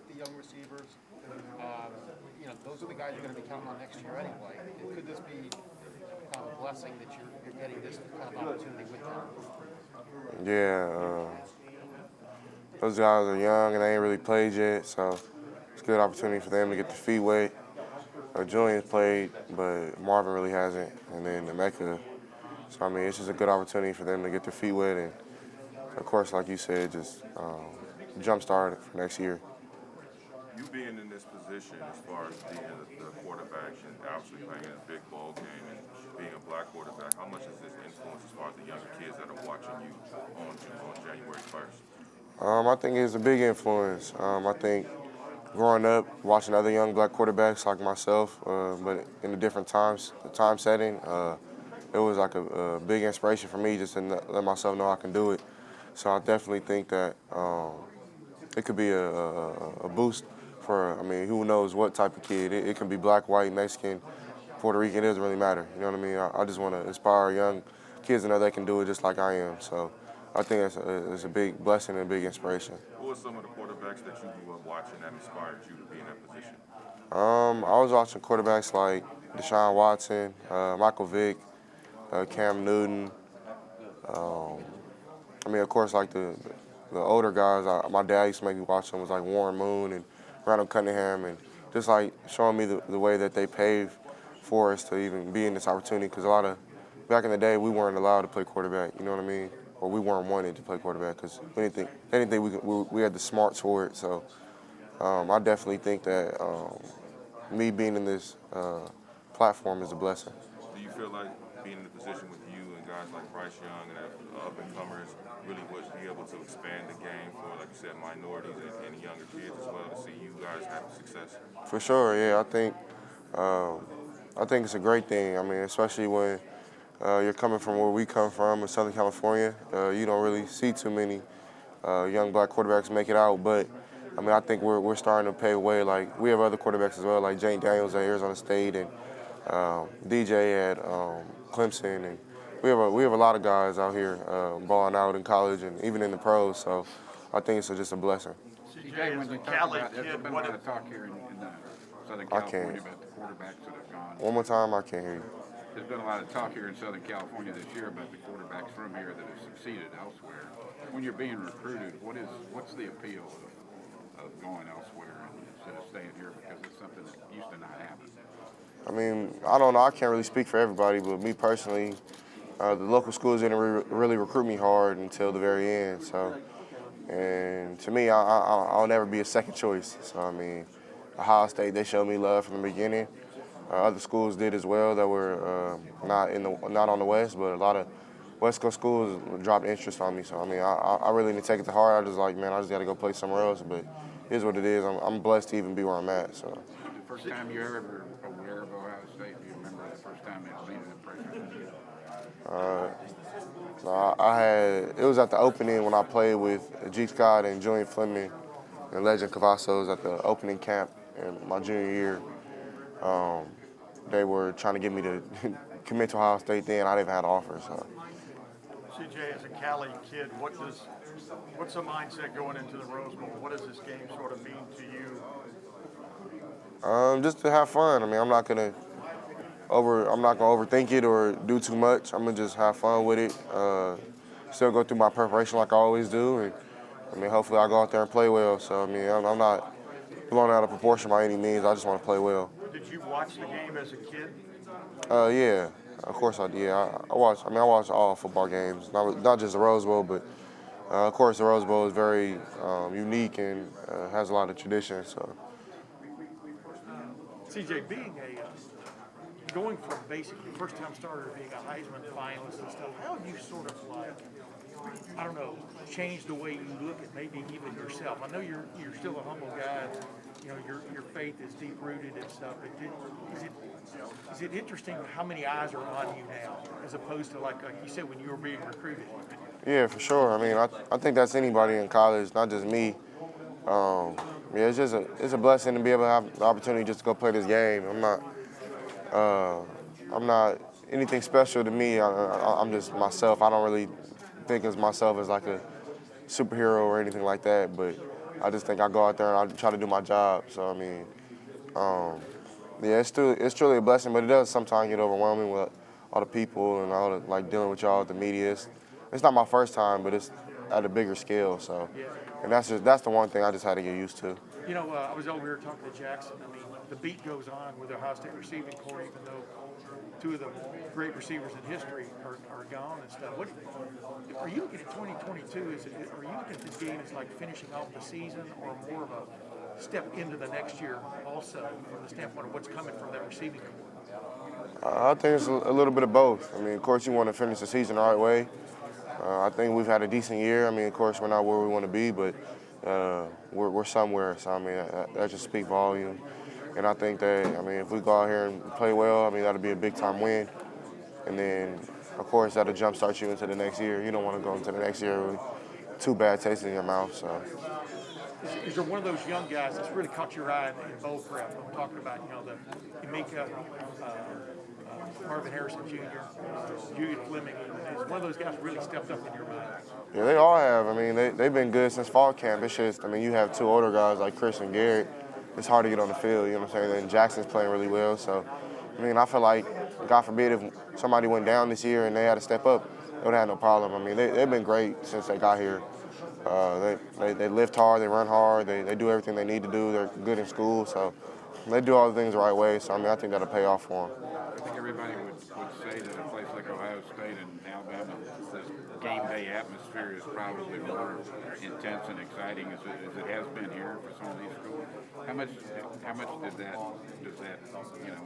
with the young receivers, those are the guys you're going to be counting on next year anyway. Could this be kind of a blessing that you're getting this kind of opportunity with them? Yeah, those guys are young and they ain't really played yet, so it's a good opportunity for them to get their feet wet. Julian's played, but Marvin really hasn't, and then Emeka. So, it's just a good opportunity for them to get their feet wet and, of course, like you said, just jumpstart it for next year. You being in this position as far as being the quarterback and obviously playing in a big ball game and being a black quarterback, how much has this influenced as far as the younger kids that are watching you on January 1st? I think it's a big influence. I think growing up, watching other young black quarterbacks like myself, but in a different time setting, it was like a big inspiration for me just to let myself know I can do it. So I definitely think that it could be a boost for, who knows what type of kid. It can be black, white, Mexican, Puerto Rican, it doesn't really matter. You know what I mean? I just want to inspire young kids to know they can do it just like I am. So I think it's a big blessing and a big inspiration. Who are some of the quarterbacks that you grew up watching that inspired you to be in that position? I was watching quarterbacks like Deshaun Watson, Michael Vick, Cam Newton. Of course, like the older guys, my dad used to make me watch them, was like Warren Moon and Randall Cunningham, and just like showing me the way that they paved for us to even be in this opportunity. Because back in the day, we weren't allowed to play quarterback, you know what I mean? Or we weren't wanted to play quarterback because they didn't think we had the smarts for it. So I definitely think that me being in this platform is a blessing. Do you feel like being in the position with you and guys like Bryce Young and up-and-comers really would be able to expand the game for, like you said, minorities and younger kids as well to see you guys have success? For sure, yeah. I think it's a great thing. Especially when you're coming from where we come from in Southern California. You don't really see too many young black quarterbacks make it out, but I think we're starting to pave the way. Like we have other quarterbacks as well, like Jane Daniels at Arizona State and DJ at Clemson, and we have a lot of guys out here balling out in college and even in the pros. So I think it's just a blessing. CJ, when you talk about, there's been a lot of talk here in Southern California about the quarterbacks that have gone. One more time, I can't hear you. There's been a lot of talk here in Southern California this year about the quarterbacks from here that have succeeded elsewhere. When you're being recruited, what's the appeal of going elsewhere instead of staying here because it's something that used to not happen? I don't know. I can't really speak for everybody, but me personally, the local schools didn't really recruit me hard until the very end. So, and to me, I'll never be a second choice. So, Ohio State, they showed me love from the beginning. Other schools did as well that were not on the West, but a lot of West Coast schools dropped interest on me. So, I really didn't take it to heart. I just I just got to go play somewhere else. But it is what it is. I'm blessed to even be where I'm at. So. The first time you ever aware of Ohio State, do you remember the first time it made an impression on you? It was at the opening when I played with G. Scott and Julian Fleming and Legend Cavazos at the opening camp in my junior year. They were trying to get me to commit to Ohio State then. I didn't even have an offer. So. CJ, as a Cali kid, what's the mindset going into the Rose Bowl? What does this game sort of mean to you? Just to have fun. I'm not gonna overthink it or do too much. I'm gonna just have fun with it. Still go through my preparation like I always do, and hopefully I go out there and play well. So I'm not blown out of proportion by any means. I just want to play well. Did you watch the game as a kid? Yeah, of course I did. I watched all football games, not just the Rose Bowl, but of course the Rose Bowl is very unique and has a lot of tradition. So. CJ, going from basically first-time starter to being a Heisman finalist and stuff, how have you sort of changed the way you look at maybe even yourself? I know you're still a humble guy. Your faith is deep-rooted and stuff. But is it interesting how many eyes are on you now, as opposed to like you said when you were being recruited? Yeah, for sure. I think that's anybody in college, not just me. It's a blessing to be able to have the opportunity just to go play this game. I'm not anything special to me. I'm just myself. I don't really think of myself as like a superhero or anything like that. But I just think I go out there and I try to do my job. So I mean, yeah, it's truly a blessing, but it does sometimes get overwhelming with all the people and all the, like, dealing with y'all, the media. It's not my first time, but it's at a bigger scale. So, and that's the one thing I just had to get used to. You know, I was over here talking to Jackson. I mean, the beat goes on with the Ohio State receiving corps, even though two of the great receivers in history are gone and stuff. What are you looking at 2022? Are you looking at this game as like finishing off the season, or more of a step into the next year also, from the standpoint of what's coming from that receiving corps? I think it's a little bit of both. I mean, of course, you want to finish the season the right way. I think we've had a decent year. I mean, of course, we're not where we want to be, but we're somewhere. So, I mean, that just speaks volume. And I think that, I mean, if we go out here and play well, I mean, that'll be a big-time win. And then, of course, that'll jumpstart you into the next year. You don't want to go into the next year with two bad tastes in your mouth. So. Is there one of those young guys that's really caught your eye in bowl prep? I'm talking about, you know, the Emeka, Marvin Harrison Jr., Julian Fleming. Is one of those guys really stepped up in your mind? Yeah, they all have. I mean, they've been good since fall camp. It's just, I mean, you have two older guys like Chris and Garrett. It's hard to get on the field, you know what I'm saying? And Jackson's playing really well. So, I mean, I feel like, God forbid, if somebody went down this year and they had to step up, they would have no problem. I mean, they've been great since they got here. They lift hard, they run hard, they do everything they need to do. They're good in school, so they do all the things the right way. So, I mean, I think that'll pay off for them. I think everybody would say that a place like Ohio State and Alabama, the game day atmosphere is probably more intense and exciting as it has been here for some of these schools. How much does that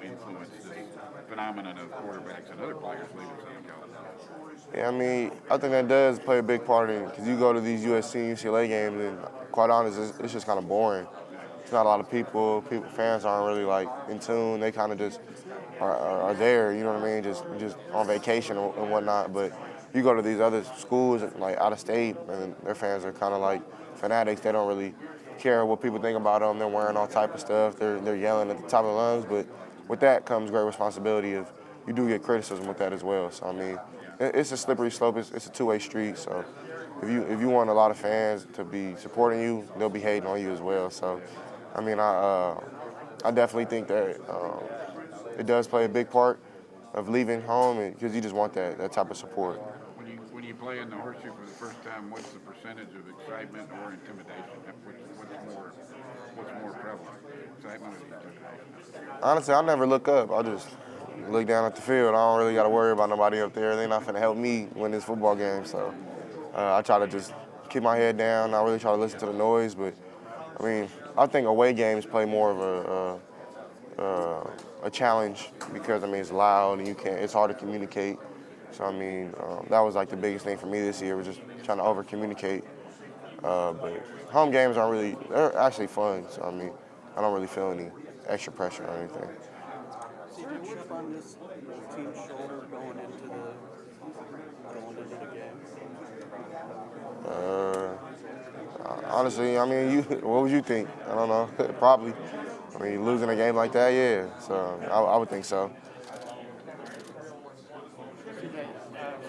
influence this phenomenon of quarterbacks and other players leaving Southern California? Yeah, I mean, I think that does play a big part in it because you go to these USC and UCLA games and, quite honest, it's just kind of boring. It's not a lot of people. Fans aren't really like in tune. They kind of just are there. You know what I mean? Just on vacation and whatnot. But you go to these other schools like out of state, and their fans are kind of like fanatics. They don't really care what people think about them. They're wearing all type of stuff. They're yelling at the top of their lungs. But with that comes great responsibility. Of you do get criticism with that as well. So I mean, it's a slippery slope. It's a two-way street. So if you want a lot of fans to be supporting you, they'll be hating on you as well. So. I mean, I definitely think that it does play a big part of leaving home because you just want that type of support. When you play in the horseshoe for the first time, what's the percentage of excitement or intimidation? What's more prevalent, excitement or intimidation? Honestly, I never look up. I just look down at the field. I don't really got to worry about nobody up there. They're not going to help me win this football game. So I try to just keep my head down. I really try to listen to the noise, but I mean, I think away games play more of a challenge because, I mean, it's loud and it's hard to communicate. So, I mean, that was like the biggest thing for me this year was just trying to over-communicate. But home games they're actually fun. So, I mean, I don't really feel any extra pressure or anything. Is there a chip on this team's shoulder going into the game? Honestly, I mean, what would you think? I don't know. Probably. I mean, losing a game like that, yeah. So I would think so. CJ,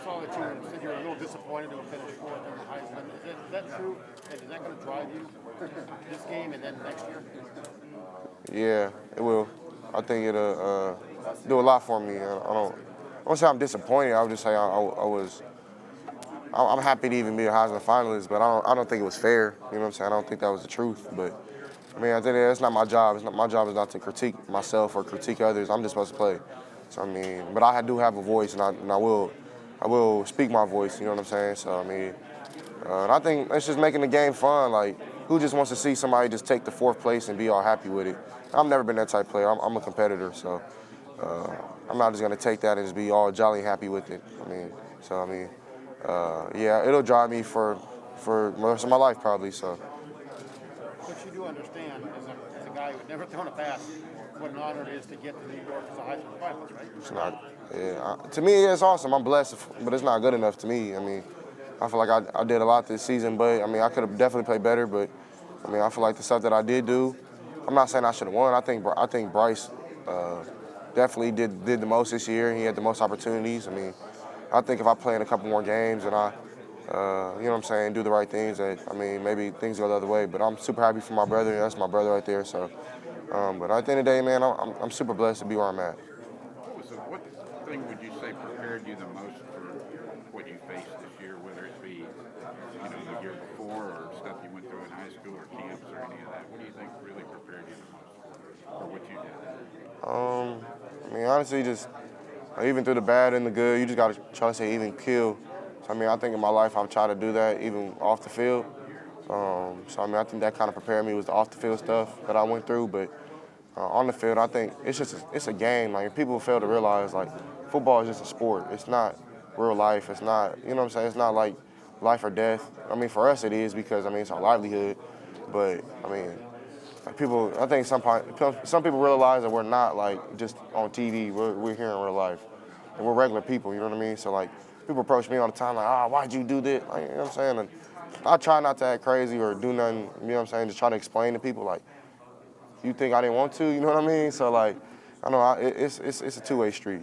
saw that you said you were a little disappointed to have finished fourth in the Heisman. Is that true? And is that going to drive you this game and then next year? Yeah, it will. I think it'll do a lot for me. I won't say I'm disappointed. I would just say I'm happy to even be a Heisman finalist, but I don't think it was fair. You know what I'm saying? I don't think that was the truth. But I mean, I think that's not my job. My job is not to critique myself or critique others. I'm just supposed to play. So I mean, but I do have a voice, and I will speak my voice. You know what I'm saying? So I mean, and I think it's just making the game fun. Like, who just wants to see somebody just take the fourth place and be all happy with it? I've never been that type of player. I'm a competitor, so I'm not just gonna take that and just be all jolly happy with it. I mean, yeah, it'll drive me for the rest of my life probably. So. But you do understand, as a guy who had never thrown a pass, what an honor it is to get to New York as a Heisman finalist, right? It's not. Yeah, to me, it's awesome. I'm blessed, but it's not good enough to me. I mean, I feel like I did a lot this season, but I mean, I could have definitely played better. But I mean, I feel like the stuff that I did do, I'm not saying I should have won. I think Bryce definitely did the most this year. He had the most opportunities. I mean, I think if I play in a couple more games and I you know what I'm saying, do the right things. Maybe things go the other way, but I'm super happy for my brother. That's my brother right there. So, but at the end of the day, man, I'm super blessed to be where I'm at. What thing would you say prepared you the most for what you faced this year, whether it be, the year before or stuff you went through in high school or camps or any of that? What do you think really prepared you the most for what you did? Honestly, just even through the bad and the good, you just got to try to say even kill. So, I think in my life I've tried to do that even off the field. I think that kind of prepared me was the off the field stuff that I went through. But on the field, I think it's a game. Like people fail to realize like football is just a sport. It's not real life. It's not it's not like life or death. For us it is because it's our livelihood. But I think some people realize that we're not like just on TV. We're here in real life, and we're regular people. You know what I mean? So like people approach me all the time like, why'd you do this? Like, you know what I'm saying? And I try not to act crazy or do nothing. You know what I'm saying? Just try to explain to people like, you think I didn't want to? You know what I mean? So like, I know it's a two-way street.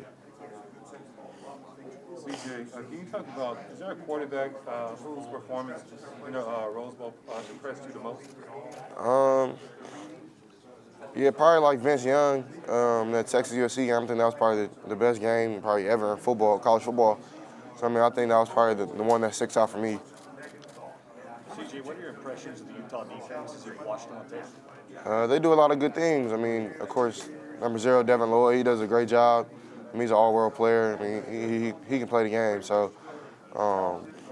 CJ, can you talk about, is there a quarterback whose performance, Rose Bowl impressed you the most? Yeah, probably like Vince Young, that Texas USC game. I think that was probably the best game probably ever in football, college football. So I think that was probably the one that sticks out for me. CJ, what are your impressions of the Utah defense as you've watched them on tape? They do a lot of good things. Of course, number 0, Devin Lloyd, he does a great job. He's an all-world player. He can play the game. So,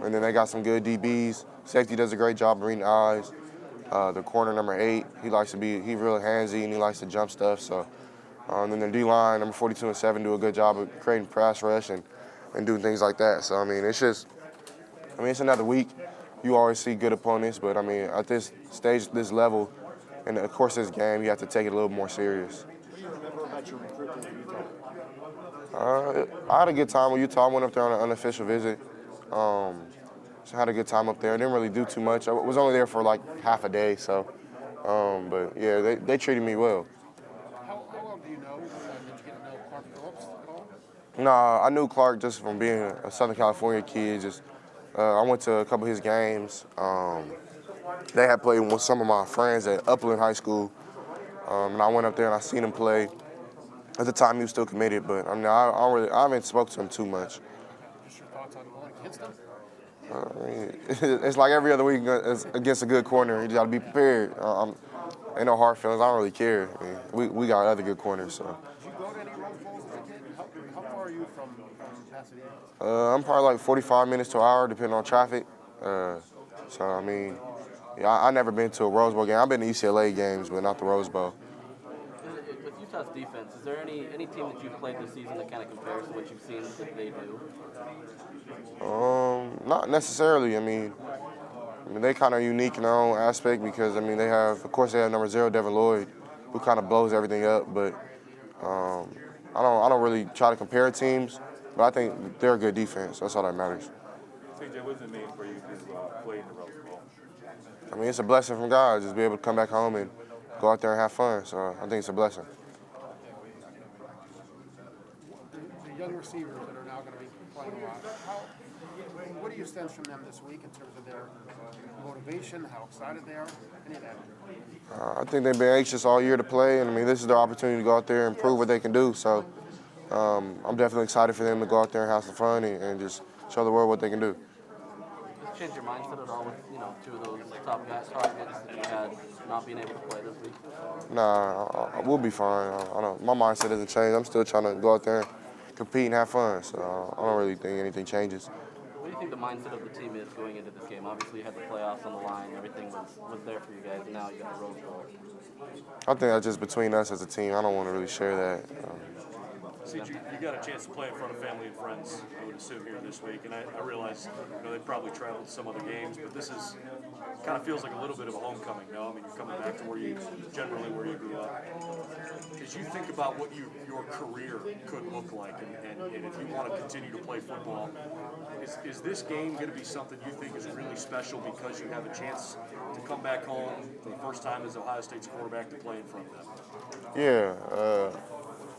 and then they got some good DBs. Safety does a great job of reading the eyes. The corner, number 8, he really handsy and he likes to jump stuff. So, then the D-line, number 42 and 7, do a good job of creating pass rush and doing things like that. So, it's another week. You always see good opponents, but at this stage, this level, and of course this game, you have to take it a little more serious. What do you remember about your recruitment in Utah? I had a good time with Utah. I went up there on an unofficial visit. So I had a good time up there. I didn't really do too much. I was only there for like half a day, so. But yeah, they treated me well. How well do you know? Did you get to know Clark Phillips at all? Nah, I knew Clark just from being a Southern California kid. I went to a couple of his games. They had played with some of my friends at Upland High School, and I went up there and I seen him play. At the time, he was still committed, but I haven't spoken to him too much. Just your thoughts on going against him? It's like every other week against a good corner. You just got to be prepared. Ain't no hard feelings. I don't really care. We got other good corners. So. Did you go to any Rose Bowls as a kid? How far are you from Pasadena? I'm probably like 45 minutes to an hour, depending on traffic. I never been to a Rose Bowl game. I've been to UCLA games, but not the Rose Bowl. With Utah's defense, is there any team that you've played this season that kind of compares to what you've seen that they do? Not necessarily. They kind of unique in their own aspect because they have number 0, Devin Lloyd, who kind of blows everything up. But I don't really try to compare teams, but I think they're a good defense. That's all that matters. CJ, what does it mean for you to play in the Rose Bowl? It's a blessing from God just be able to come back home and go out there and have fun. So I think it's a blessing. The young receivers that are now going to be playing a lot, what do you sense from them this week in terms of their motivation, how excited they are, any of that? I think they've been anxious all year to play, and this is their opportunity to go out there and prove what they can do. So I'm definitely excited for them to go out there and have some fun and just show the world what they can do. Change your mindset at all with 2 of those top guys targets that you had not being able to play this week? Nah, we'll be fine. My mindset doesn't change. I'm still trying to go out there and compete and have fun. So I don't really think anything changes. What do you think the mindset of the team is going into this game? Obviously, you had the playoffs on the line. Everything was there for you guys. And now you got the Rose Bowl. I think that's just between us as a team. I don't want to really share that. CJ, you got a chance to play in front of family and friends, I would assume, here this week. And I realize they probably traveled to some other games, but this is kind of feels like a little bit of a homecoming, no? You're coming back to where you grew up. As you think about what your career could look like, and if you want to continue to play football, is this game going to be something you think is really special because you have a chance to come back home for the first time as Ohio State's quarterback to play in front of them? Yeah, I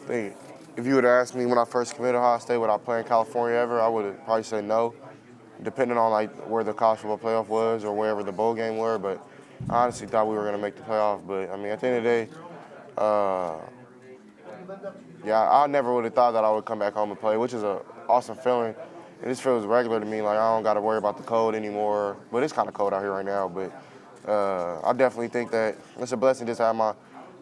think if you would have asked me when I first committed to Ohio State, would I play in California ever, I would have probably said no. depending on like where the college football playoff was or wherever the bowl game were. But I honestly thought we were going to make the playoff. But I mean, at the end of the day, yeah, I never would have thought that I would come back home and play, which is an awesome feeling. It just feels regular to me. Like I don't got to worry about the cold anymore. But it's kind of cold out here right now. But I definitely think that it's a blessing just to have my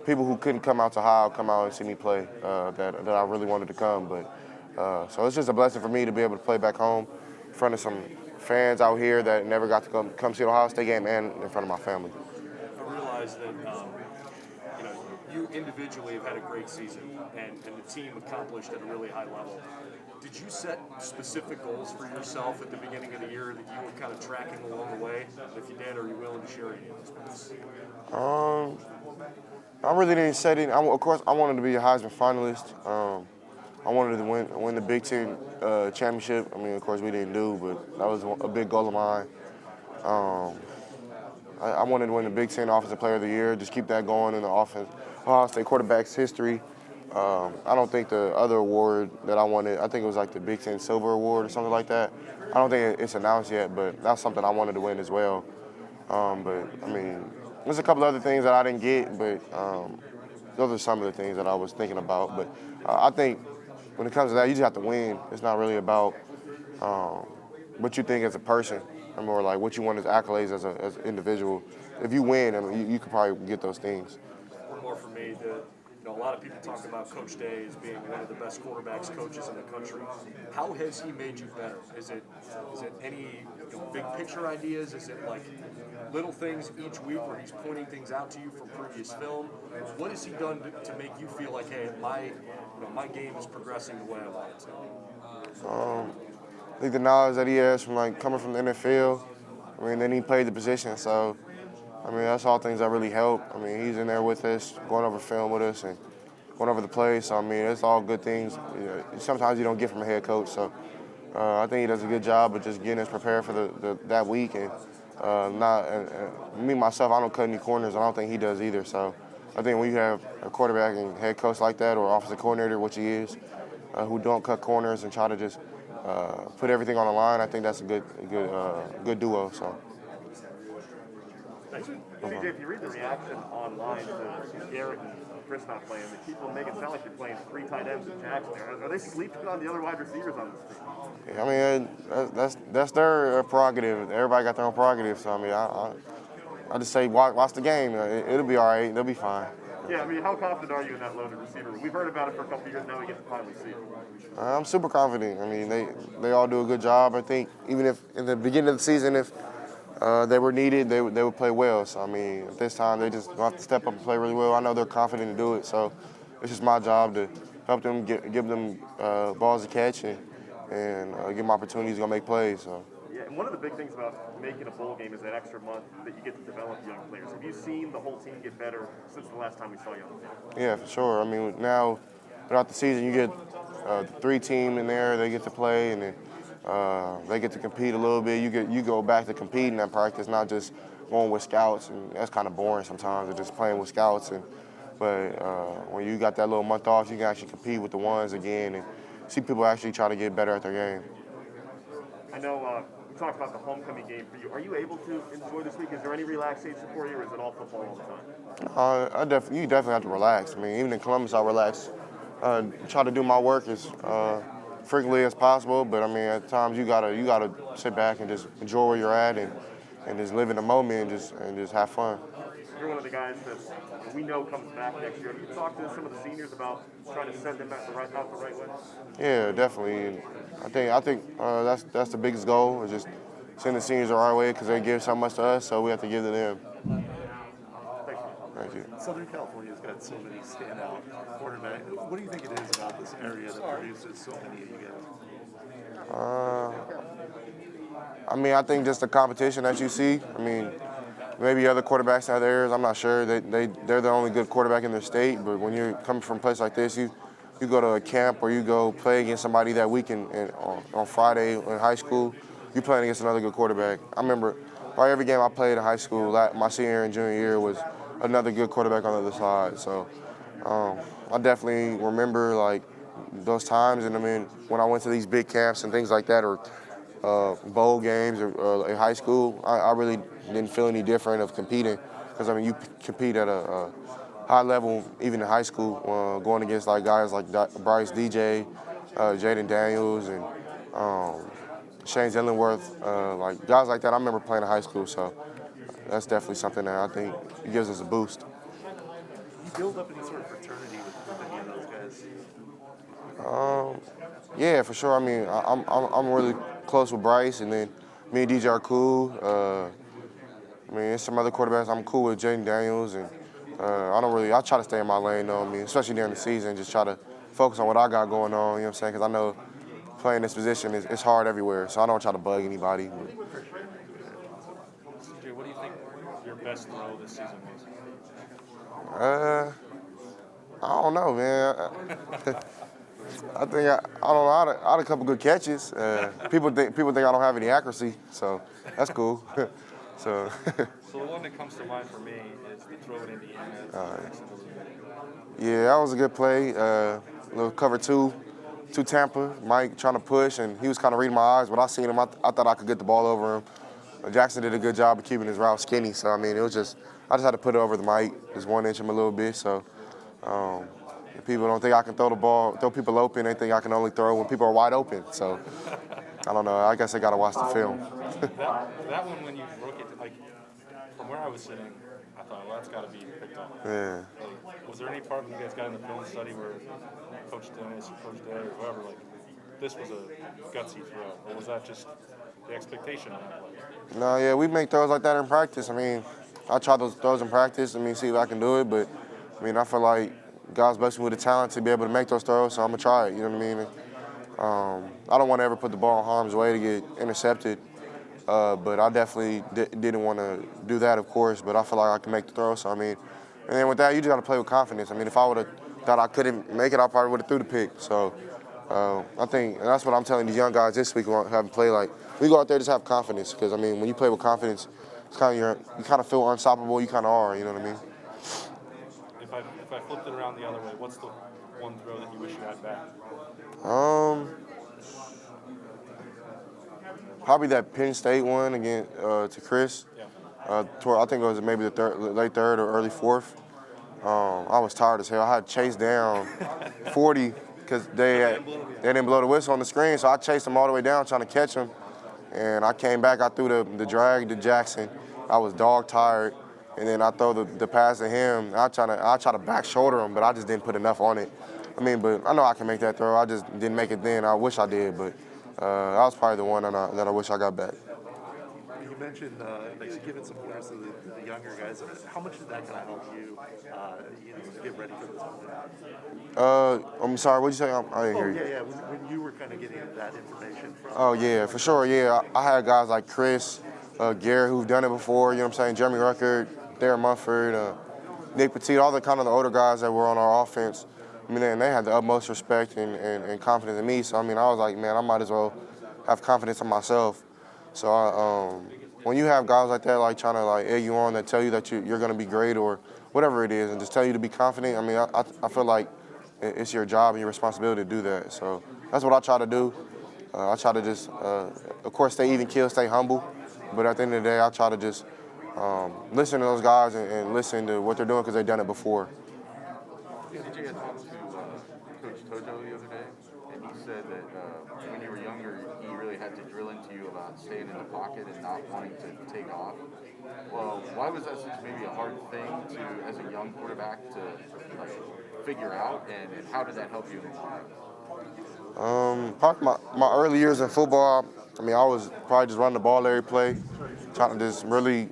people who couldn't come out to Ohio come out and see me play. That I really wanted to come. But so it's just a blessing for me to be able to play back home in front of some fans out here that never got to come see the Ohio State game and in front of my family. I realize that you know you individually have had a great season, and the team accomplished at a really high level. Did you set specific goals for yourself at the beginning of the year that you were kind of tracking along the way? If you did, are you willing to share any of those points? I really didn't set it. Of course, I wanted to be a Heisman finalist. I wanted to win the Big Ten championship. I mean, of course, we didn't do, but that was a big goal of mine. I wanted to win the Big Ten Offensive Player of the Year, just keep that going in the Ohio State quarterback's history. I don't think the other award that I wanted, I think it was like the Big Ten Silver Award or something like that. I don't think it's announced yet, but that's something I wanted to win as well. But, I mean, there's a couple other things that I didn't get, but those are some of the things that I was thinking about. But I think when it comes to that, you just have to win. It's not really about what you think as a person, or more like what you want as accolades as an individual. If you win, I mean, you could probably get those things. One more for me. A lot of people talk about Coach Day as being one of the best quarterbacks coaches in the country. How has he made you better? Is it any big picture ideas? Is it like little things each week where he's pointing things out to you from previous film? What has he done to make you feel like, hey, my game is progressing the way I want it to? I think the knowledge that he has from coming from the NFL. I mean, then he played the position, so I mean that's all things that really help. I mean, he's in there with us, going over film with us, and going over the plays. So I mean, it's all good things. Sometimes you don't get from a head coach. So I think he does a good job of just getting us prepared for that week. And me myself, I don't cut any corners. I don't think he does either. So I think when you have a quarterback and head coach like that, or offensive coordinator, which he is, who don't cut corners and try to just put everything on the line, I think that's a good duo. So. CJ, if you read the reaction online to Garrett and Chris not playing, the people make it sound like you're playing 3 tight ends with Jackson. Are they sleeping on the other wide receivers on this team? Yeah, I mean, that's their prerogative. Everybody got their own prerogative. So I mean, I just say watch the game. It'll be all right. They'll be fine. Yeah, I mean, how confident are you in that loaded receiver? We've heard about it for a couple of years now. We get to finally see it. I'm super confident. I mean, they all do a good job. I think even if in the beginning of the season, if they were needed, they would play well. So, I mean, at this time, they just have to step up and play really well. I know they're confident to do it, so it's just my job to help them, give them balls to catch and give them opportunities to go make plays. So. Yeah, and one of the big things about making a bowl game is that extra month that you get to develop young players. Have you seen the whole team get better since the last time we saw you on the field? Yeah, for sure. I mean, now throughout the season, you get the 3 team in there. They get to play, and then they get to compete a little bit. You go back to competing at practice, not just going with scouts, and that's kind of boring sometimes. Or just playing with scouts, but when you got that little month off, you can actually compete with the ones again and see people actually try to get better at their game. I know we talked about the homecoming game for you. Are you able to enjoy this week? Is there any relaxation for you, or is it all football all the time? You definitely have to relax. I mean, even in Columbus, I relax. Try to do my work as frequently as possible, but I mean, at times you gotta sit back and just enjoy where you're at and just live in the moment and just have fun. You're one of the guys that we know comes back next year. Have you talked to some of the seniors about trying to send them out the right way? Yeah, definitely. And I think that's the biggest goal, is just send the seniors the right way, because they give so much to us, so we have to give to them. Thank you. Southern California's got so many standout quarterbacks. What do you think it is about this area that produces so many of you guys? I mean, I think just the competition that you see. I mean, maybe other quarterbacks have theirs. I'm not sure. They're the only good quarterback in their state. But when you're coming from a place like this, you go to a camp or you go play against somebody that week on Friday in high school, you're playing against another good quarterback. I remember probably every game I played in high school, my senior and junior year, was another good quarterback on the other side. So I definitely remember those times. And I mean, when I went to these big camps and things like that, or bowl games or in high school, I really didn't feel any different of competing because, I mean, you compete at a high level, even in high school, going against like guys like Bryce DJ, Jaden Daniels, and Shane Zillenworth, like guys like that. I remember playing in high school, so that's definitely something that I think gives us a boost. You build up any sort of fraternity with any of those guys? Yeah, for sure. I mean, I'm really close with Bryce, and then me and DJ are cool. I mean, there's some other quarterbacks I'm cool with, Jaden Daniels, and I try to stay in my lane, though. I mean, especially during the season, just try to focus on what I got going on, you know what I'm saying? Because I know playing this position it's hard everywhere, so I don't try to bug anybody. CJ, what do you think your best throw this season was? I don't know, man. I think I don't know. I had a couple good catches. People think I don't have any accuracy, so that's cool. So So the one that comes to mind for me is the throw in Indiana. yeah, that was a good play. Little cover two Tampa. Mike trying to push, and he was kind of reading my eyes. But I seen him. I thought I could get the ball over him. Jackson did a good job of keeping his route skinny. So I mean, I just had to put it over the Mike, just 1 inch him a little bit. So. If people don't think I can throw the ball, throw people open, they think I can only throw when people are wide open. So, I don't know. I guess they got to watch the film. that one, when you broke it, like, from where I was sitting, I thought, well, that's got to be picked off. Yeah. Like, was there any part when you guys got in the film study where Coach Dennis or Coach Day or whoever, like, this was a gutsy throw? Or was that just the expectation on that play? No, yeah, we make throws like that in practice. I mean, I try those throws in practice. I mean, see if I can do it. But, I mean, I feel like God's blessed me with the talent to be able to make those throws, so I'm going to try it, you know what I mean? I don't want to ever put the ball in harm's way to get intercepted, but I definitely didn't want to do that, of course, but I feel like I can make the throw, so I mean, and then with that, you just got to play with confidence. I mean, if I would have thought I couldn't make it, I probably would have threw the pick, so I think, and that's what I'm telling these young guys this week who haven't played, like, we go out there just have confidence, because, I mean, when you play with confidence, it's kind of you kind of feel unstoppable, you kind of are, you know what I mean? If I flipped it around the other way, what's the one throw that you wish you had back? Probably that Penn State one again to Chris. Yeah. I think it was maybe the late third or early fourth. I was tired as hell. I had chased down 40 because they didn't blow the whistle on the screen, so I chased them all the way down trying to catch them. And I came back, I threw the drag to Jackson. I was dog tired. And then I throw the pass to him. I try to back shoulder him, but I just didn't put enough on it. I mean, but I know I can make that throw. I just didn't make it then. I wish I did, but that was probably the one that I wish I got back. You mentioned giving some pointers to the younger guys. How much did that kind of help you, get ready for this moment? I'm sorry, what'd you say? I didn't hear you. Yeah. When you were kind of getting that information from. Oh, yeah, for sure, yeah. I had guys like Chris, Garrett, who've done it before, you know what I'm saying? Jeremy Ruckert, Darren Munford, Nick Petit, all the kind of the older guys that were on our offense. I mean, they had the utmost respect and confidence in me. So, I mean, I was like, man, I might as well have confidence in myself. So, when you have guys like that, like trying to like egg you on, that tell you that you're going to be great or whatever it is, and just tell you to be confident, I mean, I feel like it's your job and your responsibility to do that. So that's what I try to do. I try to just, of course, stay even keel, stay humble. But at the end of the day, I try to just listen to those guys and listen to what they're doing because they've done it before. CJ had talked to Coach Tojo the other day, and he said that when you were younger, he really had to drill into you about staying in the pocket and not wanting to take off. Well, why was that such maybe a hard thing to, as a young quarterback, to figure out, and how did that help you in the line? Probably my early years in football, I mean, I was probably just running the ball every play, trying to just really,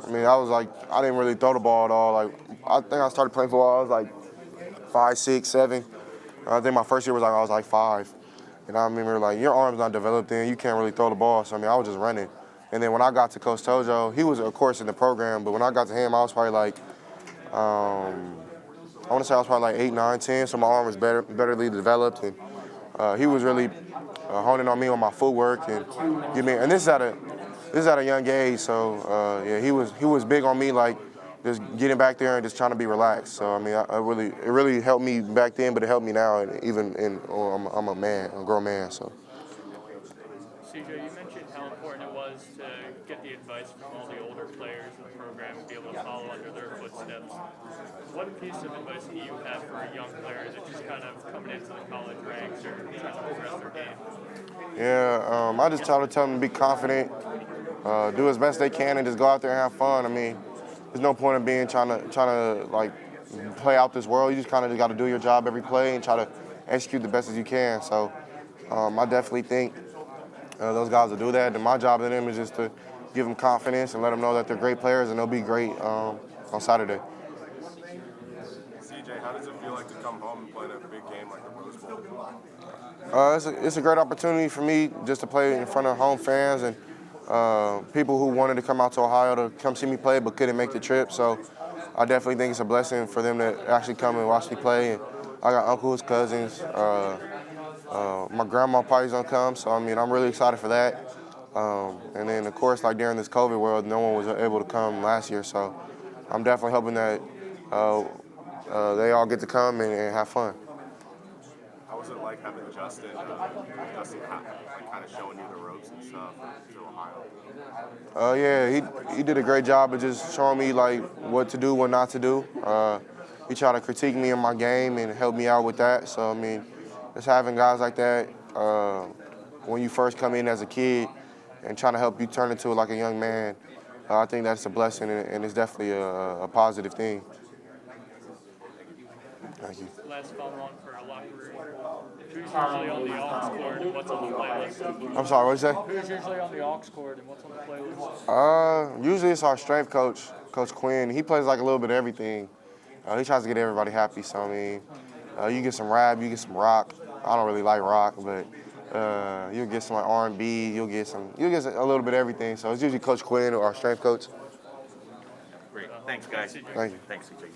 I mean, I didn't really throw the ball at all. Like, I think I started playing football, I was like 5, 6, 7. I think my first year I was like 5. And I remember, like, your arm's not developed then, you can't really throw the ball. So, I mean, I was just running. And then when I got to Coach Tojo, he was, of course, in the program, but when I got to him, I was probably like, I want to say I was probably like 8, 9, 10, so my arm was betterly developed. And he was really honing on me on my footwork and this is at a young age. So yeah, he was big on me, like just getting back there and just trying to be relaxed. So I mean, it really helped me back then, but it helped me now. And even I'm a grown man. So. CJ, you mentioned What piece of advice do you have for a young player that just kind of coming into the college ranks or trying to progress their game? Yeah, I just try to tell them to be confident, do as best they can, and just go out there and have fun. I mean, there's no point in being trying to like play out this world. You just kind of got to do your job every play and try to execute the best as you can. So I definitely think those guys will do that. And my job to them is just to give them confidence and let them know that they're great players and they'll be great on Saturday. CJ, how does it feel like to come home and play in a big game like the Rose Bowl? It's a great opportunity for me just to play in front of home fans and people who wanted to come out to Ohio to come see me play but couldn't make the trip. So I definitely think it's a blessing for them to actually come and watch me play. And I got uncles, cousins, my grandma probably's gonna come. So I mean, I'm really excited for that. And then of course, like during this COVID world, no one was able to come last year. So I'm definitely hoping that they all get to come and have fun. How was it like having Justin kind of showing you the ropes and stuff to Ohio? Yeah, he did a great job of just showing me like what to do, what not to do. He tried to critique me in my game and help me out with that. So I mean, just having guys like that when you first come in as a kid and trying to help you turn into like a young man, I think that's a blessing and it's definitely a positive thing. Thank you. Last follow-on for a locker room. Who's usually on the aux cord and what's on the playlist? I'm sorry, what'd you say? Who's usually on the aux cord and what's on the playlist? Usually it's our strength coach, Coach Quinn. He plays like a little bit of everything. He tries to get everybody happy. So I mean, you get some rap, you get some rock. I don't really like rock, but you'll get some like R&B. You'll get a little bit of everything. So it's usually Coach Quinn or our strength coach. Great. Thanks, guys. Thank you. Thanks, CJ.